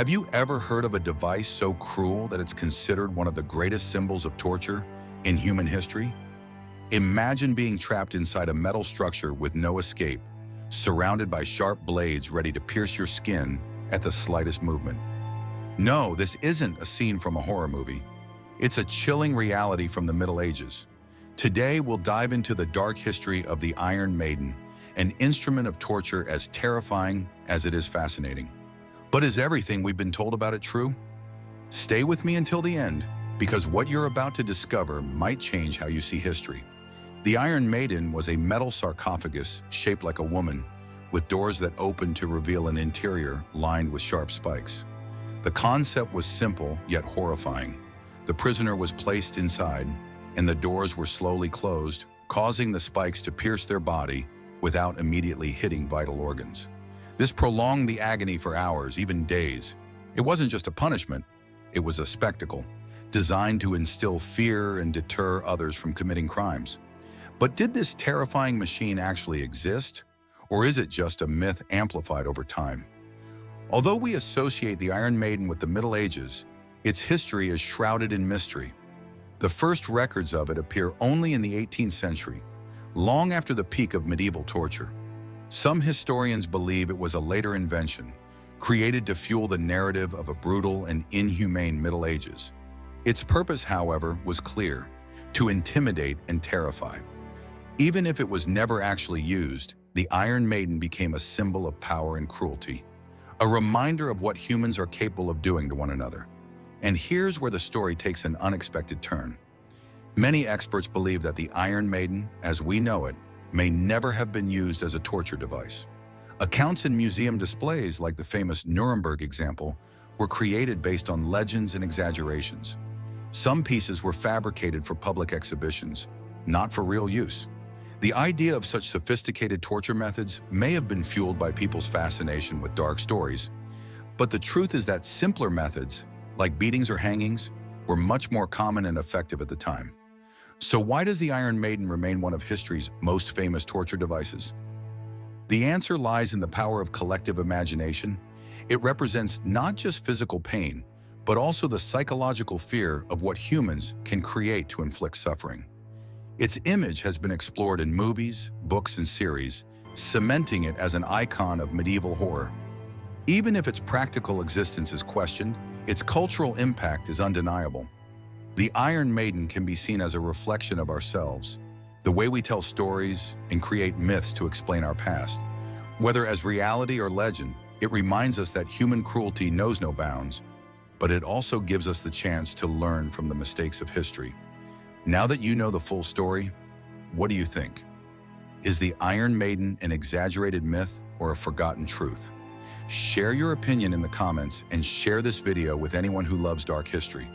Have you ever heard of a device so cruel that it's considered one of the greatest symbols of torture in human history? Imagine being trapped inside a metal structure with no escape, surrounded by sharp blades ready to pierce your skin at the slightest movement. No, this isn't a scene from a horror movie. It's a chilling reality from the Middle Ages. Today, we'll dive into the dark history of the Iron Maiden, an instrument of torture as terrifying as it is fascinating. But is everything we've been told about it true? Stay with me until the end, because what you're about to discover might change how you see history. The Iron Maiden was a metal sarcophagus shaped like a woman, with doors that opened to reveal an interior lined with sharp spikes. The concept was simple yet horrifying. The prisoner was placed inside, and the doors were slowly closed, causing the spikes to pierce their body without immediately hitting vital organs. This prolonged the agony for hours, even days. It wasn't just a punishment, it was a spectacle, designed to instill fear and deter others from committing crimes. But did this terrifying machine actually exist, or is it just a myth amplified over time? Although we associate the Iron Maiden with the Middle Ages, its history is shrouded in mystery. The first records of it appear only in the 18th century, long after the peak of medieval torture. Some historians believe it was a later invention, created to fuel the narrative of a brutal and inhumane Middle Ages. Its purpose, however, was clear: to intimidate and terrify. Even if it was never actually used, the Iron Maiden became a symbol of power and cruelty, a reminder of what humans are capable of doing to one another. And here's where the story takes an unexpected turn. Many experts believe that the Iron Maiden, as we know it, may never have been used as a torture device. Accounts in museum displays, like the famous Nuremberg example, were created based on legends and exaggerations. Some pieces were fabricated for public exhibitions, not for real use. The idea of such sophisticated torture methods may have been fueled by people's fascination with dark stories, but the truth is that simpler methods, like beatings or hangings, were much more common and effective at the time. So why does the Iron Maiden remain one of history's most famous torture devices? The answer lies in the power of collective imagination. It represents not just physical pain, but also the psychological fear of what humans can create to inflict suffering. Its image has been explored in movies, books, and series, cementing it as an icon of medieval horror. Even if its practical existence is questioned, its cultural impact is undeniable. The Iron Maiden can be seen as a reflection of ourselves, the way we tell stories and create myths to explain our past. Whether as reality or legend, it reminds us that human cruelty knows no bounds, but it also gives us the chance to learn from the mistakes of history. Now that you know the full story, what do you think? Is the Iron Maiden an exaggerated myth or a forgotten truth? Share your opinion in the comments and share this video with anyone who loves dark history.